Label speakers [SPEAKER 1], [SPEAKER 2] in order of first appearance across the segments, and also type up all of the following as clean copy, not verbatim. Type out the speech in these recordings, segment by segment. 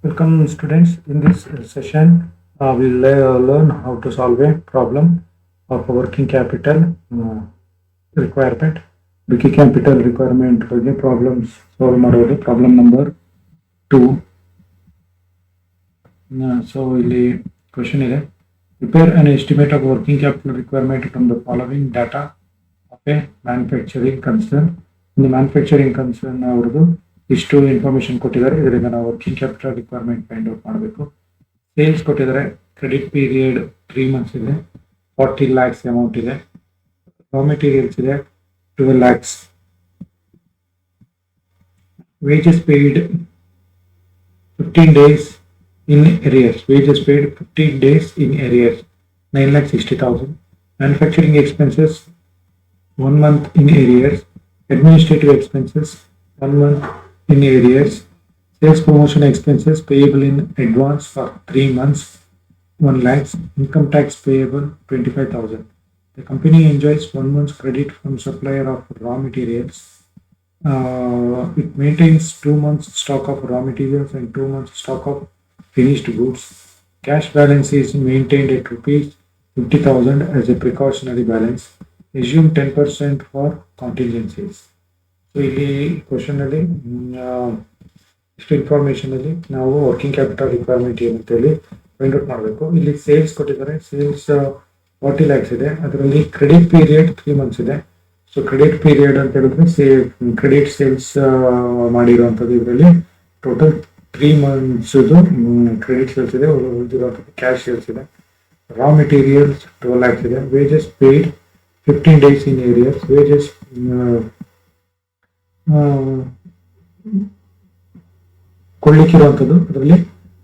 [SPEAKER 1] Welcome students. In this session, we'll learn how to solve a problem of working capital requirement. Working capital requirement ಬಗ್ಗೆ problems solve ಮಾಡೋದು problem number 2. So ಇಲ್ಲಿ question ಇದೆ. Prepare an estimate of working capital requirement from the following data of a manufacturing concern. ಒಂದು manufacturing concern ಅವ್ರದ್ದು ಇಷ್ಟು information ಕೊಟ್ಟಿದ್ದಾರೆ. ಇದರಿಂದ ನಾವು working capital requirement find out ಮಾಡಬೇಕು. ಸೇಲ್ಸ್ ಕೊಟ್ಟಿದ್ದಾರೆ. ಕ್ರೆಡಿಟ್ ಪೀರಿಯಡ್ 3 months ಇದೆ. 40 lakhs ಅಮೌಂಟ್ ಇದೆ. ರಾ ಮೆಟೀರಿಯಲ್ಸ್ ಇದೆ 12 lakhs. Wages paid 15 days in arrears. Wages paid 15 days in arrears 9,60,000. Manufacturing expenses 1 month in arrears. Administrative expenses 1 month in arrears. Sales promotion expenses payable in advance for 3 months 1 lakhs. Income tax payable 25,000. The company enjoys 1 month's credit from supplier of raw materials. It maintains 2 months stock of raw materials and 2 months stock of finished goods. Cash balance is maintained at rupees 50,000 as a precautionary balance. Assume 10% for contingencies. So ಇಲ್ಲಿ question ಅಲ್ಲಿ ಇಷ್ಟು information ಅಲ್ಲಿ ನಾವು working capital requirement ಏನಂತೇಳಿ find out ಮಾಡಬೇಕು. ಇಲ್ಲಿ sales ಕೊಟ್ಟಿದ್ದಾರೆ. Sales 40 lakhs ಇದೆ. ಅದರಲ್ಲಿ ಕ್ರೆಡಿಟ್ ಪೀರಿಯಡ್ 3 months ಇದೆ. ಸೊ ಕ್ರೆಡಿಟ್ ಪೀರಿಯಡ್ ಅಂತ ಹೇಳಿದ್ರೆ ಕ್ರೆಡಿಟ್ ಸೇಲ್ಸ್ ಮಾಡಿರುವಂಥದ್ದು. ಇದರಲ್ಲಿ ಟೋಟಲ್ 3 months ಕ್ರೆಡಿಟ್ ಸೇಲ್ಸ್ ಇದೆ. ಉಳಿದಿರುವಂಥದ್ದು ಕ್ಯಾಶ್ ಸೇಲ್ಸ್ ಇದೆ. ರಾ ಮೆಟೀರಿಯಲ್ಸ್ 12 lakhs ಇದೆ. Wages paid 15 days in arrears. Wages ಕೊಡ್ಲಿಕ್ಕಿರುವಂಥದ್ದು. ಅದರಲ್ಲಿ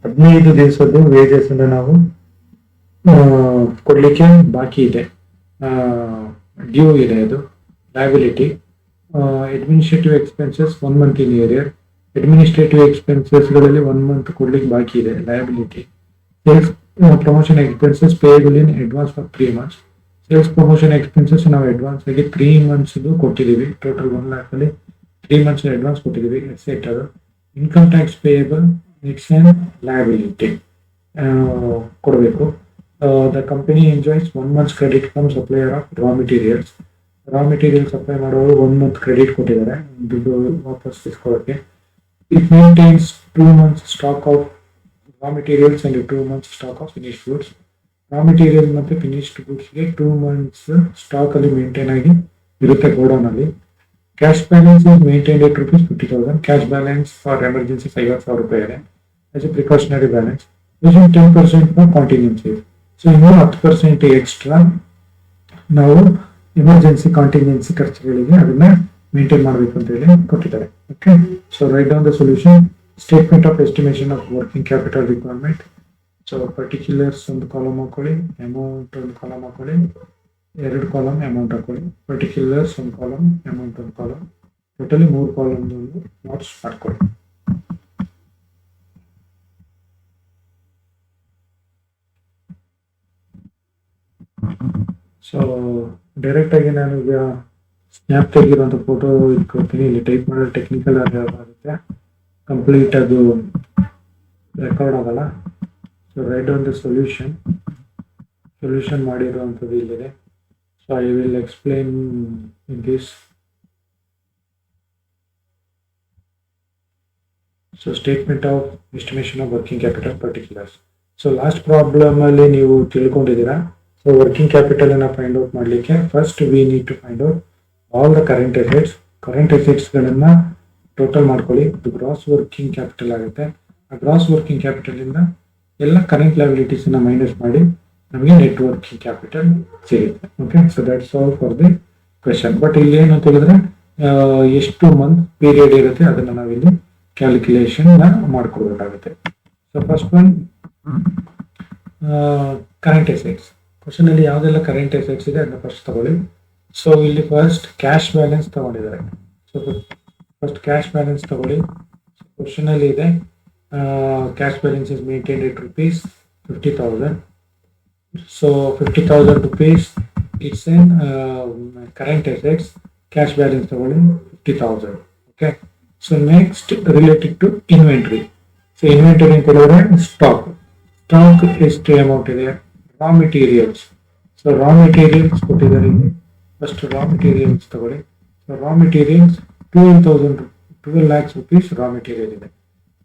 [SPEAKER 1] 15 ದಿವಸದ್ದು ವೇಜಸ್ ಅನ್ನು ನಾವು ಕೊಡ್ಲಿಕ್ಕೆ ಬಾಕಿ ಇದೆ, ಡ್ಯೂ ಇದೆ. ಅದು liability. Administrative expenses 1 month in arrear. Administrative ಎಕ್ಸ್ಪೆನ್ಸಸ್ಗಳಲ್ಲಿ 1 month ಕೊಡ್ಲಿಕ್ಕೆ ಬಾಕಿ ಇದೆ, liability. Sales promotion expenses payable in advance for 3 months. Sales promotion expenses ನಾವು ಅಡ್ವಾನ್ಸ್ ಆಗಿ 3 months ಕೊಟ್ಟಿದ್ದೀವಿ. ಟೋಟಲ್ 1 lakh ಅಲ್ಲಿ 3 months ಅಡ್ವಾನ್ಸ್ ಕೊಟ್ಟಿದ್ದೀವಿ. ಎಕ್ಸೆಟ್ ಅದು. Income tax payable it's an liability ಕೊಡಬೇಕು. The company enjoys 1 month's credit from supplier of raw materials. Raw material supply ಮಾಡೋರು 1 month credit ಕೊಟ್ಟಿದ್ದಾರೆ ದುಡ್ಡು ವಾಪಸ್ ಇಸ್ಕೊಳ್ಳೋಕ್ಕೆ. It maintains 2 months stock of raw materials and 2 months stock of finished goods. Raw material ಮತ್ತು finished ಗುಡ್ಸ್ಗೆ 2 months stock ಅಲ್ಲಿ maintain ಆಗಿ ಇರುತ್ತೆ ಗೋಡೌನ್ ಅಲ್ಲಿ. Cash balance is maintained at rupees 50,000. Cash balance for emergency 50,000 ರೂಪಾಯಿ ಇದೆ as a precautionary balance. 10% for contingency. So ಇನ್ನೂ 10% extra ನಾವು ಎಮರ್ಜೆನ್ಸಿ ಕಾಂಟಿನ್ಯೂನ್ಸಿ ಖರ್ಚುಗಳಿಗೆ ಅದನ್ನ ಮೇಂಟೈನ್ ಮಾಡಬೇಕು ಅಂತ ಹೇಳಿ ಕೊಟ್ಟಿದ್ದಾರೆ. Okay, so write down the solution. Statement of estimation of working capital requirement. So particulars ಒಂದು ಕಾಲಮ್ ಹಾಕೊಳ್ಳಿ, ಅಮೌಂಟ್ ಒಂದು ಕಾಲಮ್ ಹಾಕೊಳ್ಳಿ, 2 ಕಾಲಮ್ ಅಮೌಂಟ್ ಹಾಕೊಳ್ಳಿ. ಪರ್ಟಿಕ್ಯುಲರ್ಸ್ ಒಂದು ಕಾಲಮ್, ಅಮೌಂಟ್ ಒಂದು ಕಾಲಮ್, ಟೋಟಲಿ 3 ಕಾಲಮ್ ನೋಟ್ಸ್ ಮಾಡ್ಕೊಳ್ಳಿ. ಸೊ ಡೈರೆಕ್ಟ್ ಆಗಿ ನಾನು ಈಗ ಸ್ನ್ಯಾಪ್ ತೆಗಿರುವಂಥ ಫೋಟೋ ಇಟ್ಕೊಳ್ತೀನಿ. ಇಲ್ಲಿ ಟೈಪ್ ಮಾಡಿದ್ರೆ ಟೆಕ್ನಿಕಲ್ ಆಗುತ್ತೆ, ಕಂಪ್ಲೀಟ್ ಅದು ರೆಕಾರ್ಡ್ ಆಗಲ್ಲ. So right on the solution ಮಾಡಿರುವಂಥದ್ದು ಇಲ್ಲಿದೆ. So I will explain in this. So statement of estimation of working capital particulars. So last problem ಅಲ್ಲಿ ನೀವು ತಿಳ್ಕೊಂಡಿದ್ದೀರಾ. ಸೊ ವರ್ಕಿಂಗ್ ಕ್ಯಾಪಿಟಲ್ ಅನ್ನ ಫೈಂಡ್ ಔಟ್ ಮಾಡಲಿಕ್ಕೆ first we need to find out all the current assets. Current ಅಸೆಟ್ಸ್ಗಳನ್ನ total ಮಾಡ್ಕೊಳ್ಳಿ. ಅದು gross working capital ಆಗುತ್ತೆ. ಆ ಗ್ರಾಸ್ ವರ್ಕಿಂಗ್ ಕ್ಯಾಪಿಟಲ್ ಇಂದ ಎಲ್ಲ ಕರೆಂಟ್ ಲಯಬಿಲಿಟೀಸ್ ಅನ್ನ ಮೈನಸ್ ಮಾಡಿ ನಮಗೆ ನೆಟ್ ವರ್ಕಿಂಗ್ ಕ್ಯಾಪಿಟಲ್ ಸಿಗುತ್ತೆ. Okay, so that's all for the question. But ಇಲ್ಲಿ ಏನು ಅಂತ ಹೇಳಿದ್ರೆ ಎಷ್ಟು ಮಂತ್ ಪೀರಿಯಡ್ ಇರುತ್ತೆ ಅದನ್ನ ನಾವಿಲ್ಲಿ ಕ್ಯಾಲ್ಕುಲೇಷನ್ ಮಾಡ್ಕೊಳ್ಬೇಕಾಗುತ್ತೆ. So first one current assets. Question ಅಲ್ಲಿ ಯಾವ್ದೆಲ್ಲ ಕರೆಂಟ್ ಅಸೆಟ್ಸ್ ಇದೆ ಅದನ್ನ ಫಸ್ಟ್ ತಗೊಳ್ಳಿ. ಸೊ ಇಲ್ಲಿ ಫಸ್ಟ್ ಕ್ಯಾಶ್ ಬ್ಯಾಲೆನ್ಸ್ ತಗೊಂಡಿದ್ದಾರೆ. ಸೊ ಫಸ್ಟ್ ಕ್ಯಾಶ್ ಬ್ಯಾಲೆನ್ಸ್ ತಗೊಳ್ಳಿ. ಕ್ವಶನ್ ಅಲ್ಲಿ ಇದೆ cash balance is maintained at rupees 50,000. So 50,000 rupees it's an current assets. Cash balance ತಗೊಳ್ಳಿ 50,000. Okay, so next related to inventory. So inventory ಅಂತ ಹೇಳಿದ್ರೆ stock ಎಷ್ಟು amount ಇದೆ. Raw materials, so raw materials ಕೊಟ್ಟಿದ್ದಾರೆ ಇಲ್ಲಿ. ಫಸ್ಟ್ ರಾ ಮೆಟೀರಿಯಲ್ಸ್ ತಗೊಳ್ಳಿ. So raw materials 12 lakhs rupees raw material ಇದೆ.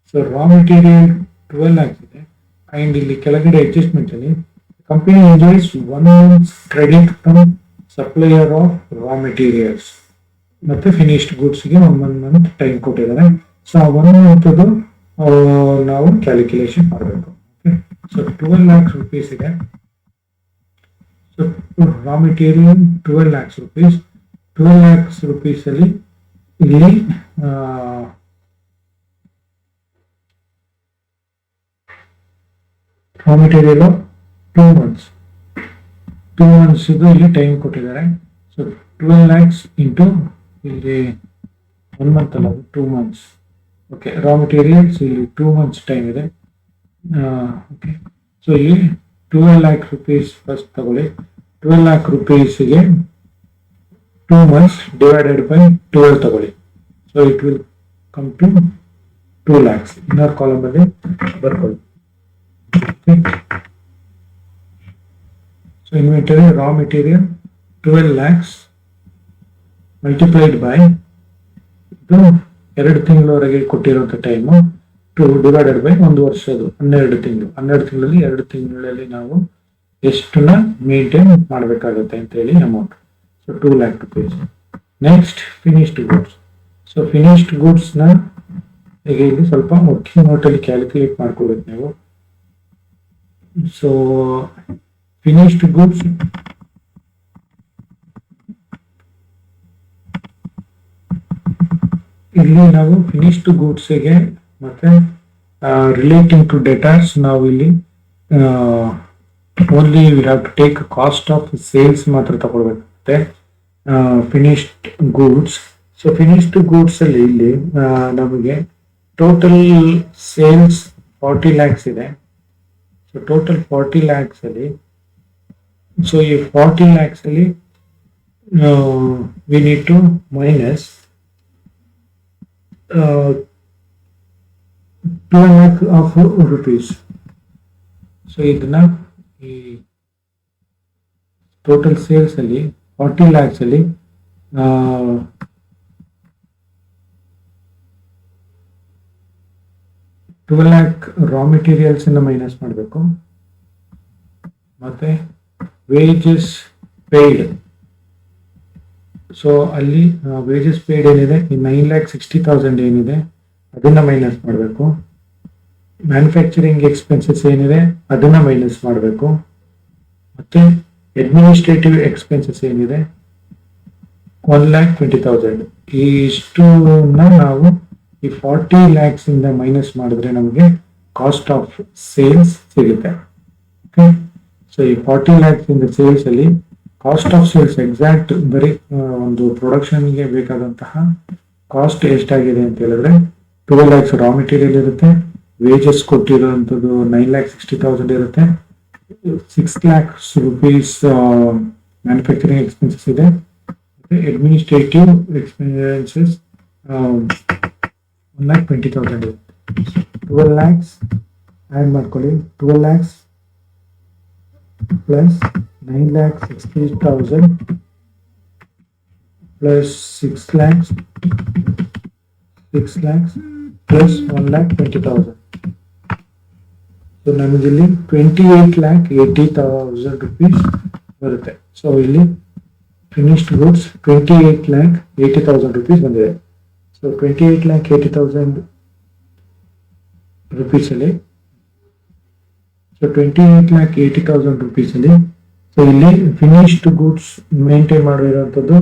[SPEAKER 1] So ರಾ material 12 lakhs ಇದೆ. ಅಂಡ್ ಇಲ್ಲಿ ಕೆಳಗಡೆ ಅಡ್ಜಸ್ಟ್ಮೆಂಟ್ ಅಲ್ಲಿ company enjoys 1 month credit from supplier of raw materials. ಮತ್ತೆ ಫಿನಿಶ್ಡ್ ಗೂಡ್ಸ್ಗೆ 1 month ಟೈಮ್ ಕೊಟ್ಟಿದ್ದಾರೆ. ಸೊ ಆ 1 month ನಾವು ಕ್ಯಾಲ್ಕುಲೇಷನ್ ಮಾಡಬೇಕು. ಸೊ 12 lakhs rupees ಇದೆ. ಸೊ ರಾ material 12 lakhs rupees. 12 lakhs rupees ಅಲ್ಲಿ ಇಲ್ಲಿ ರಾ ಮೆಟೀರಿಯಲ್ 2 months ಇದು ಇಲ್ಲಿ ಟೈಮ್ ಕೊಟ್ಟಿದ್ದಾರೆ. ಸೊ 12 lakhs ಇಂಟು ಇಲ್ಲಿ 1 month ಅಲ್ಲ, 2 months. ಓಕೆ, ರಾ ಮೆಟೀರಿಯಲ್ಸ್ ಇಲ್ಲಿ 2 months ಟೈಮ್ ಇದೆ. ಓಕೆ, ಸೊ ಇಲ್ಲಿ 12 lakh rupees ಫಸ್ಟ್ ತಗೊಳ್ಳಿ. 12 lakh rupeesಗೆ 2 months ಡಿವೈಡೆಡ್ ಬೈ 12 ತಗೊಳ್ಳಿ. So it will come to 2 lakhs. Inner column ಅಲ್ಲಿ ಬರ್ಕೊಳ್ಳಿ. So inventory raw material 12 lakhs multiplied by ಇದು 2 ತಿಂಗಳವರೆಗೆ ಕೊಟ್ಟಿರುವಂತ ಟೈಮು, 2 ಡಿವೈಡೆಡ್ ಬೈ 1 ವರ್ಷದ್ದು 12 ತಿಂಗಳು. 12 ತಿಂಗಳಲ್ಲಿ 2 ತಿಂಗಳಲ್ಲಿ ನಾವು ಎಷ್ಟನ್ನ ಮೇಂಟೈನ್ ಮಾಡಬೇಕಾಗುತ್ತೆ ಅಂತ ಹೇಳಿ amount. So 2 lakh rupees. Next finished goods. So finished goods ನ ಈಗ ಇಲ್ಲಿ ಸ್ವಲ್ಪ ವರ್ಕಿಂಗ್ ನೋಟ್ ಅಲ್ಲಿ ಕ್ಯಾಲ್ಕುಲೇಟ್ ಮಾಡ್ಕೊಳ್ಬೇಕು ನೀವು. ಸೊ ಫಿನಿಶ್ಡ್ ಗೂಡ್ಸ್ ಇಲ್ಲಿ ನಾವು ಫಿನಿಶ್ಡ್ ಗೂಡ್ಸ್ಗೆ ಮತ್ತೆ ರಿಲೇಟಿಂಗ್ ಟು ಡೇಟಾಸ್ ನಾವು ಇಲ್ಲಿ only will have to take cost of sales ಮಾತ್ರ ತಗೊಳ್ಬೇಕಾಗುತ್ತೆ finished goods. So finished goods ಅಲ್ಲಿ ಇಲ್ಲಿ ನಮಗೆ ಟೋಟಲ್ ಸೇಲ್ಸ್ 40 lakhs ಇದೆ. ಸೊ ಟೋಟಲ್ 40 lakhs ಅಲ್ಲಿ, ಸೊ ಈ 40 lakhs ಅಲ್ಲಿ we need to minus 2 lakh of rupees. So ಇದನ್ನ ಈ ಟೋಟಲ್ ಸೇಲ್ಸ್ ಅಲ್ಲಿ 40 lakhs ಅಲ್ಲಿ 12 lakh ರಾ ಮೆಟೀರಿಯಲ್ಸ್ ಇಂದ ಮೈನಸ್ ಮಾಡಬೇಕು. ಮತ್ತೆ ವೇಜಸ್ ಪೇಯ್ಡ್, ಸೊ ಅಲ್ಲಿ ವೇಜಸ್ ಪೇಯ್ಡ್ ಏನಿದೆ, ಈ 9,60,000 ಏನಿದೆ ಅದನ್ನ ಮೈನಸ್ ಮಾಡಬೇಕು. ಮ್ಯಾನುಫ್ಯಾಕ್ಚರಿಂಗ್ ಎಕ್ಸ್ಪೆನ್ಸಸ್ ಏನಿದೆ ಅದನ್ನ ಮೈನಸ್ ಮಾಡಬೇಕು. ಮತ್ತೆ ಅಡ್ಮಿನಿಸ್ಟ್ರೇಟಿವ್ ಎಕ್ಸ್ಪೆನ್ಸಸ್ ಏನಿದೆ 1,20,000. ಇಷ್ಟನ್ನ ನಾವು ಈ 40 lakhs ಇಂದ ಮೈನಸ್ ಮಾಡಿದ್ರೆ ನಮಗೆ ಕಾಸ್ಟ್ ಆಫ್ ಸೇಲ್ಸ್ ಸಿಗುತ್ತೆ. ಓಕೆ, ಸೊ ಈ 40 lakhs ಇಂದ ಸೇಲ್ಸ್ ಅಲ್ಲಿ ಕಾಸ್ಟ್ ಆಫ್ ಸೇಲ್ಸ್ ಎಕ್ಸಾಕ್ಟ್ ಬರೀ ಒಂದು ಪ್ರೊಡಕ್ಷನ್ಗೆ ಬೇಕಾದಂತಹ ಕಾಸ್ಟ್ ಎಷ್ಟಾಗಿದೆ ಅಂತ ಹೇಳಿದ್ರೆ 12 lakhs ರಾ ಮೆಟೀರಿಯಲ್ ಇರುತ್ತೆ, ವೇಜಸ್ ಕೊಟ್ಟಿರುವಂಥದ್ದು 9,60,000 ಇರುತ್ತೆ, 6 lakhs rupees ಮ್ಯಾನುಫ್ಯಾಕ್ಚರಿಂಗ್ ಎಕ್ಸ್ಪೆನ್ಸಸ್ ಇದೆ, ಅಡ್ಮಿನಿಸ್ಟ್ರೇಟಿವ್ ಎಕ್ಸ್ಪೆನ್ಸಸ್ 1,20,000 ಇದೆ. 12 lakhs ಆ್ಯಡ್ ಮಾಡ್ಕೊಳ್ಳಿ. 12 lakhs plus 9,60,000 plus 6 lakhs plus 1,20,000. So ನಮಗಿಲ್ಲಿ 28,80,000 rupees ಬರುತ್ತೆ. ಸೊ ಇಲ್ಲಿ ಫಿನಿಶ್ಡ್ ಗೂಡ್ಸ್ 28,80,000 rupees ಬಂದಿದೆ. ಸೊ 28,80,000 rupees ಅಲ್ಲಿ, ಸೊ 28,80,000 rupees ಅಲ್ಲಿ, ಸೊ ಇಲ್ಲಿ ಫಿನಿಶ್ಡ್ ಗೂಡ್ಸ್ ಮೇಂಟೈನ್ ಮಾಡಿರುವಂಥದ್ದು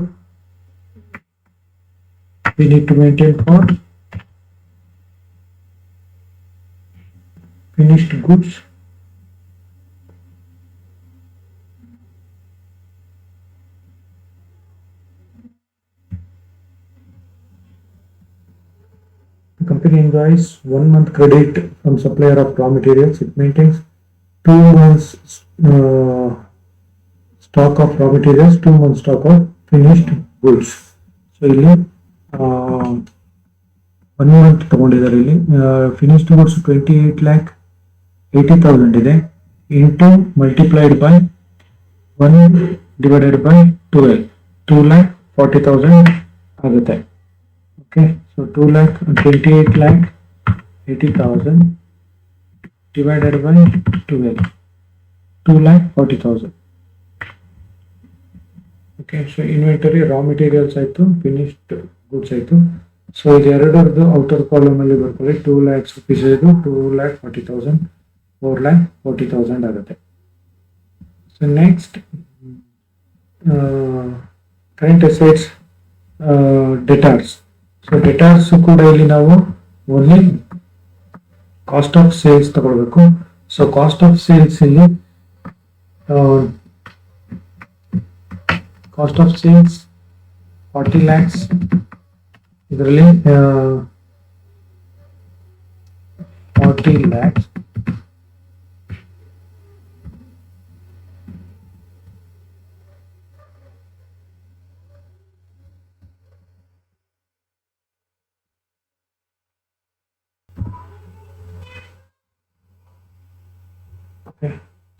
[SPEAKER 1] we need to maintain for finished goods the company enjoys 1 month credit from supplier of raw materials. It maintains 2 months stock of raw materials, 2 months stock of finished goods. So ಇಲ್ಲಿ 1 month ತಗೊಂಡಿದ್ದಾರೆ ಇಲ್ಲಿ. Finished goods 28,80,000 ಇದೆ, into multiplied by 1 divided by 12, 2,40,000 ಆಗುತ್ತೆ. Okay, so 28,80,000 divided by 12, 2,40,000. Okay, so inventory raw materials ಆಯಿತು, finished goods ಆಯಿತು. So ಇದು ಎರಡರದ್ದು outer column ಅಲ್ಲಿ ಬರ್ತದೆ. 2 lakhs rupees ಇದು 2,40,000, 4,40,000 ಆಗುತ್ತೆ. So next current assets, debtors. So debtors ಕೂಡ ಇಲ್ಲಿ ನಾವು ಓನ್ಲಿ ಕಾಸ್ಟ್ ಆಫ್ ಸೇಲ್ಸ್ ತಗೊಳ್ಬೇಕು. ಸೊ ಕಾಸ್ಟ್ ಆಫ್ ಸೇಲ್ಸ್ ಇಲ್ಲಿ ಕಾಸ್ಟ್ ಆಫ್ ಸೇಲ್ಸ್ 40 lakhs, ಇದರಲ್ಲಿ 40 lakhs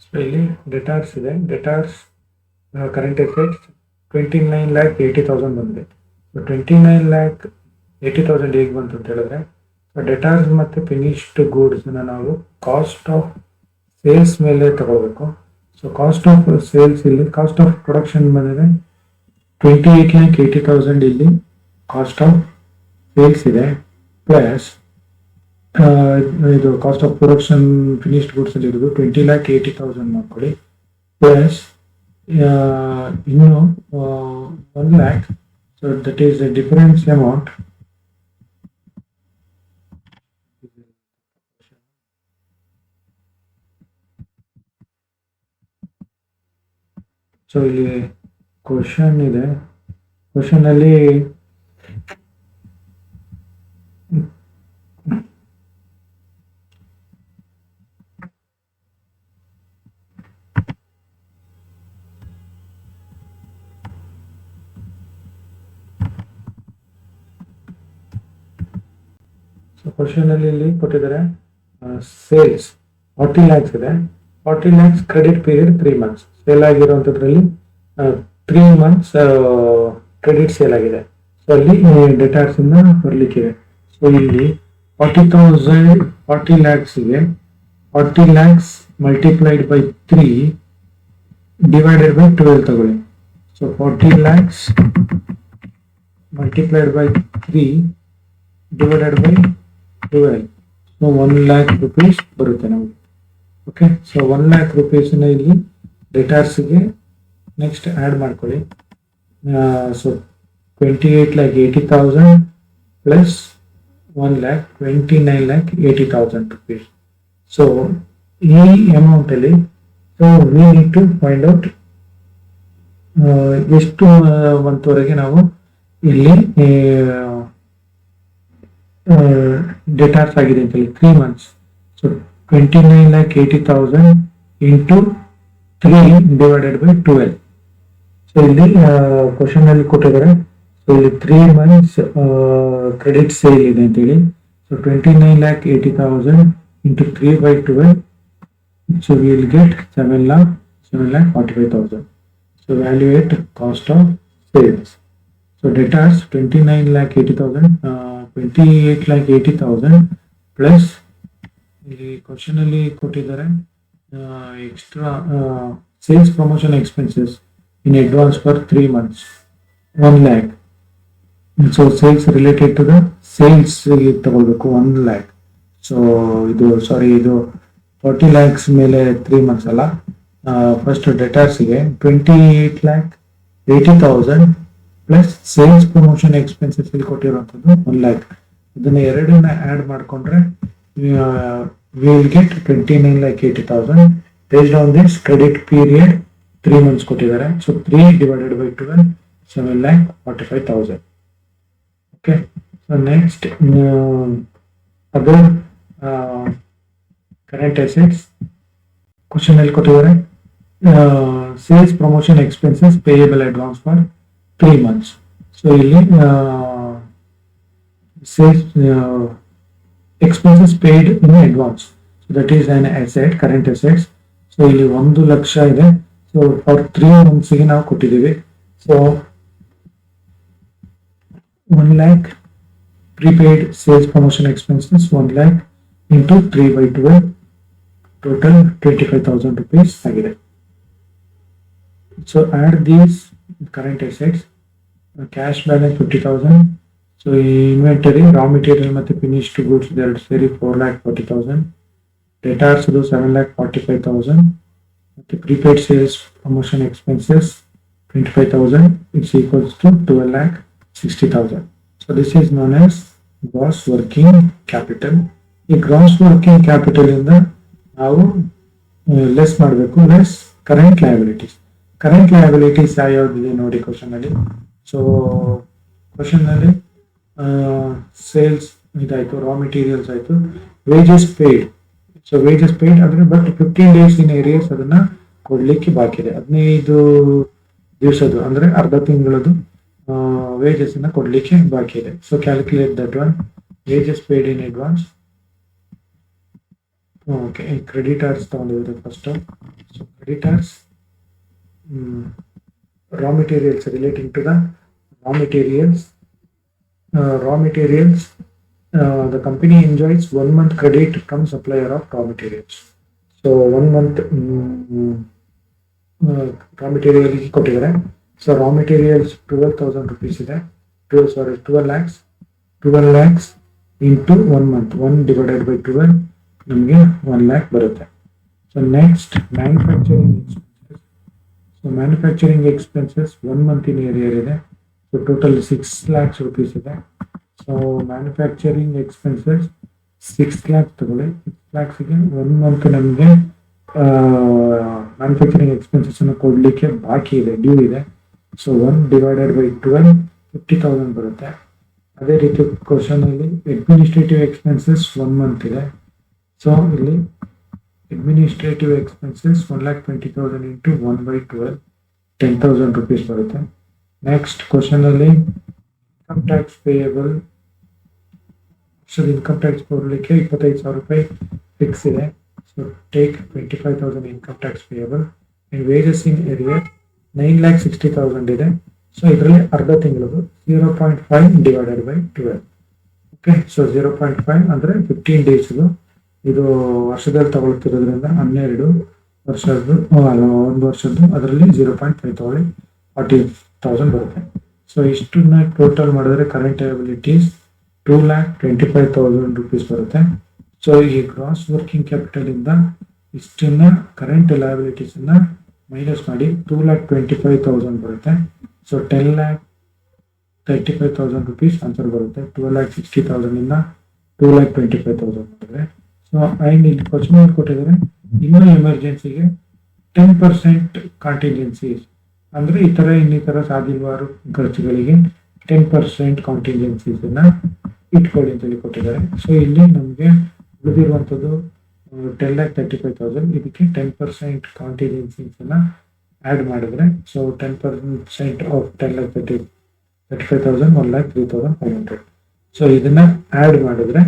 [SPEAKER 1] ಸೊ ಇಲ್ಲಿ ಡೆಟಾರ್ಸ್ ಇದೆ. ಡೆಟಾರ್ಸ್ ಕರೆಂಟ್ ಅಸೆಟ್ಸ್ 29,80,000 ಬಂದಿದೆ. ಸೊ 29,80,000 ಹೇಗೆ ಬಂತು ಅಂತ ಹೇಳಿದ್ರೆ, ಡೆಟಾರ್ಸ್ ಮತ್ತು ಫಿನಿಶ್ಡ್ ಗೂಡ್ಸ್ನ ನಾವು ಕಾಸ್ಟ್ ಆಫ್ ಸೇಲ್ಸ್ ಮೇಲೆ ತಗೋಬೇಕು. ಸೊ ಕಾಸ್ಟ್ ಆಫ್ ಸೇಲ್ಸ್ ಇಲ್ಲಿ ಕಾಸ್ಟ್ ಆಫ್ ಪ್ರೊಡಕ್ಷನ್ ಬಂದಿದೆ 28,80,000 ಇಲ್ಲಿ ಕಾಸ್ಟ್ ಆಫ್ ಸೇಲ್ಸ್ ಇದೆ, ಪ್ಲಸ್ ಇದು cost of production finished goods ಅಲ್ಲಿ ಇರೋದು 20,80,000 ಮಾಡ್ಕೊಳ್ಳಿ, ಪ್ಲಸ್ ಇನ್ನು 1 lakh. So that is the difference amount. So ಇಲ್ಲಿ ಕ್ವಶನ್ ಇದೆ, ಕ್ವಶನ್ ಅಲ್ಲಿ ಕ್ವಶನ್ ಅಲ್ಲಿ ಇಲ್ಲಿ ಕೊಟ್ಟಿದ್ದಾರೆ ಸೇಲ್ಸ್ 40 lakhs ಇದೆ, 40 lakhs credit period 3 months sale ಆಗಿರುವಂತದ್ರಲ್ಲಿ 3 months ಕ್ರೆಡಿಟ್ ಸೇಲ್ ಆಗಿದೆ. ಸೊ ಅಲ್ಲಿ ಡೆಟಾರ್ಸ್ ಇಂದ ಬರ್ಲಿಕ್ಕಿದೆ. ಸೊ ಇಲ್ಲಿ 40 lakhs ಗೆ 40 lakhs multiplied by 3 divided by 12 ತಗೊಳ್ಳಿ. So 40 lakhs multiplied by 3 divided by 12, so 1 lakh rupees ಬರುತ್ತೆ ನಮಗೆ. ಓಕೆ, ಸೊ 1 lakh rupees ಇಲ್ಲಿ ಡೆಟಾರ್ಸ್ಗೆ ನೆಕ್ಸ್ಟ್ ಆ್ಯಡ್ ಮಾಡ್ಕೊಳ್ಳಿ. So 28,80,000 plus 1 lakh 29,80,000 rupees. So ಈ ಅಮೌಂಟ್ ಅಲ್ಲಿ so we need to find out ಎಷ್ಟು ಮಂತ್ವರೆಗೆ ನಾವು ಇಲ್ಲಿ ಡೆಟಾರ್ಸ್ ಆಗಿದೆ ಅಂತ ಹೇಳಿ 3 months. So 29,80,000 into 3 divided by 12. So ಇಲ್ಲಿ ಕ್ವಶನ್ ಅಲ್ಲಿ ಕೊಟ್ಟಿದ್ದಾರೆ. ಸೊ ಇಲ್ಲಿ 3 months ಕ್ರೆಡಿಟ್ ಸೇಲ್ ಇದೆ ಅಂತ ಹೇಳಿ. So 29,80,000 into 3 by 12, so we will get 7,45,000. So evaluate cost of sales. So debtors 29,80,000, 28,80,000 plus ಇಲ್ಲಿ ಕ್ವಶನ್ ಅಲ್ಲಿ ಕೊಟ್ಟಿದ್ದಾರೆ extra sales promotion expenses in advance for 3 months 1 lakh. So sales related to the sales ತಗೊಳ್ಬೇಕು 1 lakh. So ಇದು ಇದು 40 lakhs ಮೇಲೆ 3 months ಅಲ್ಲ. First ಡೆಟಾರ್ಸ್ಗೆ 28,80,000 plus sales promotion expenses ಇಲ್ಲಿ ಕೊಟ್ಟಿರುವಂಥದ್ದು 1 lakh. ಇದನ್ನ ಎರಡನ್ನ ಆ್ಯಡ್ ಮಾಡಿಕೊಂಡ್ರೆ we will get 29,80,000 based on this credit period 3 months ಕೊಟ್ಟಿದ್ದಾರೆ. So 3 divided by 12, 7,45,000. Okay, so next other current assets question ಅಲ್ಲಿ ಕೊಟ್ಟಿದ್ದಾರೆ sales promotion expenses payable advance for 3 months. So ಇಲ್ಲಿ says expenses paid in advance. So that is an asset, current assets. So ಇಲ್ಲಿ 1,00,000 ಇದೆ. So for 3 months ಗೆ ನಾವು ಕೊಟ್ಟಿದ್ದೀವಿ. So 1 lakh prepaid sales promotion expenses, 1 lakh into 3/12, total 25,000 rupees ಆಗಿದೆ. So add these current assets, cash balance 50,000. So inventory, raw material ಮತ್ತೆ finished goods ಎರಡು ಸೇರಿ 4,40,000. Debtors 7,45,000. ಮತ್ತೆ prepaid sales promotion expenses 25,000. It's equals to 12,60,000. So this is known as gross working capital. ಈ gross working capital ಇಂದ ನಾವು less ಮಾಡಬೇಕು, less current liabilities. Current liabilities ಯಾವ್ದಿದೆ ನೋಡಿ ಕ್ವಶನ್ ಅಲ್ಲಿ. ಸೊ ಕ್ವಶನ್ ಅಲ್ಲಿ ಸೇಲ್ಸ್ ಇದಾಯ್ತು, ರಾ ಮೆಟೀರಿಯಲ್ಸ್ ಆಯ್ತು, wages paid. So wages paid ಅಂದ್ರೆ ಬಟ್ 15 days ಇನ್ ಏರಿಯಸ್ ಅದನ್ನ ಕೊಡ್ಲಿಕ್ಕೆ ಬಾಕಿ ಇದೆ. 15 ದಿವಸದ್ದು ಅಂದ್ರೆ ಅರ್ಧ ತಿಂಗಳದು ವೇಜಸ್ ಅನ್ನ ಕೊಡ್ಲಿಕ್ಕೆ ಬಾಕಿ ಇದೆ. So calculate that one. Wages paid in advance. Okay, creditors ತಗೊಂಡಿದ್ರೆ first. So creditors, raw materials, relating to the raw materials. The company enjoys 1 month credit from supplier of raw materials. So 1 month raw material ಕೊಟ್ಟಿದ್ದಾರೆ. So raw materials 12,000 rupees ಇದೆ. 12 lakhs into 1 month. 1 divided by 12 ನಮಗೆ 1 lakh ಬರುತ್ತೆ. So next, manufacturing expenses. So manufacturing expenses 1 month in area ಇದೆ. So total 6 lakhs rupees ಇದೆ. So manufacturing expenses 6 lakhs ತಗೊಳ್ಳಿ. 6 lakhs ಗೆ 1 month ನಮಗೆ manufacturing expenses ಅನ್ನು ಕೊಡ್ಲಿಕ್ಕೆ ಬಾಕಿ ಇದೆ, ಡ್ಯೂ ಇದೆ. ಸೊ 1 divided by 12 50,000 ಬರುತ್ತೆ. ಅದೇ ರೀತಿ ಕ್ವಶನ್ ಅಲ್ಲಿ ಅಡ್ಮಿನಿಸ್ಟ್ರೇಟಿವ್ ಎಕ್ಸ್ಪೆನ್ಸಸ್ 1 month ಇದೆ. ಸೊ ಇಲ್ಲಿ ಅಡ್ಮಿನಿಸ್ಟ್ರೇಟಿವ್ ಎಕ್ಸ್ಪೆನ್ಸಸ್ 1,20,000 into 1/12, 10,000 rupees ಬರುತ್ತೆ. ನೆಕ್ಸ್ಟ್ ಕ್ವಶನ್ ಅಲ್ಲಿ income tax payable. So income tax ಕೊಡ್ಲಿಕ್ಕೆ 25,000 ರೂಪಾಯಿ ಫಿಕ್ಸ್ ಇದೆ. So take 25,000 income tax payable. And wages in area 9,60,000 ಇದೆ. ಸೊ ಇದರಲ್ಲಿ ಅರ್ಧ ತಿಂಗಳದು 0.5 divided by 12. ಓಕೆ, ಸೊ 0.5 ಅಂದ್ರೆ 15 days. ಇದು ವರ್ಷದಲ್ಲಿ ತಗೊಳ್ತಿರೋದ್ರಿಂದ 12 ವರ್ಷದ್ದು, 1 ವರ್ಷದ್ದು, ಅದರಲ್ಲಿ 0.5 ತಗೊಳ್ಳಿ, 40,000 ಬರುತ್ತೆ. ಸೊ ಇಷ್ಟನ್ನ ಟೋಟಲ್ ಮಾಡಿದ್ರೆ ಕರೆಂಟ್ ಲಯಬಿಲಿಟೀಸ್ 2,25,000 rupees ಬರುತ್ತೆ. ಸೊ ಈ ಗ್ರಾಸ್ ವರ್ಕಿಂಗ್ ಕ್ಯಾಪಿಟಲ್ ಇಂದ ಇಷ್ಟನ್ನ ಕರೆಂಟ್ ಲಯಬಿಲಿಟೀಸ್ ಅನ್ನ ಮೈನಸ್ ಮಾಡಿ 2,25,000 ಬರುತ್ತೆ. ಸೊ 10,35,000 rupees ಆನ್ಸರ್ ಬರುತ್ತೆ. 12,60,000 ಇಂದ 2,25,000 ಮಾಡಿದ್ರೆ. ಸೊ ಅಂಡ್ ಇಲ್ಲಿ ಕ್ವಶನ್ ಕೊಟ್ಟಿದ್ದಾರೆ, ಇನ್ನೂ ಎಮರ್ಜೆನ್ಸಿಗೆ 10% ಕಾಂಟಿಂಜೆನ್ಸೀಸ್ ಅಂದ್ರೆ ಇನ್ನಿತರ ಸಾಧ್ಯವಾರು ಖರ್ಚುಗಳಿಗೆ 10% ಕಾಂಟಿಂಜೆನ್ಸೀಸ್ ಅನ್ನ ಇಟ್ಕೊಳ್ಳಿ ಅಂತ ಹೇಳಿ ಕೊಟ್ಟಿದ್ದಾರೆ. ಸೊ ಇಲ್ಲಿ ನಮಗೆ ಉಳಿದಿರುವಂತದ್ದು 10,35,000. ಇದಕ್ಕೆ 10% ಕಾಂಟಿಂಜೆನ್ಸೀಸ್ ಅನ್ನ ಆಡ್ ಮಾಡಿದ್ರೆ, ಸೊ 10% ಆಫ್ 10,35,000 1,03,500. ಸೊ ಇದನ್ನ ಆಡ್ ಮಾಡಿದ್ರೆ,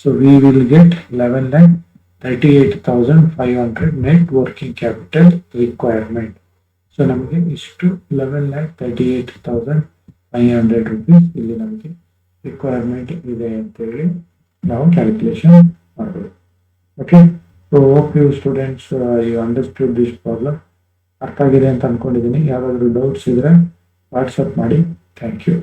[SPEAKER 1] so we will get 11,38,500 net working capital requirement. So ನಮಗೆ ಇಷ್ಟು 11,38,500 rupees ಇಲ್ಲಿ ನಮಗೆ ರಿಕ್ವೈರ್ಮೆಂಟ್ ಇದೆ ಅಂತೇಳಿ ನಾವು ಕ್ಯಾಲ್ಕುಲೇಷನ್ ಮಾಡಬಹುದು. Okay, so hope you students you understood this problem. ಅರ್ಥ ಆಗಿದೆ ಅಂತ ಅನ್ಕೊಂಡಿದ್ದೀನಿ. ಯಾರಾದರೂ ಡೌಟ್ಸ್ ಇದ್ರೆ ವಾಟ್ಸಪ್ ಮಾಡಿ. Thank you.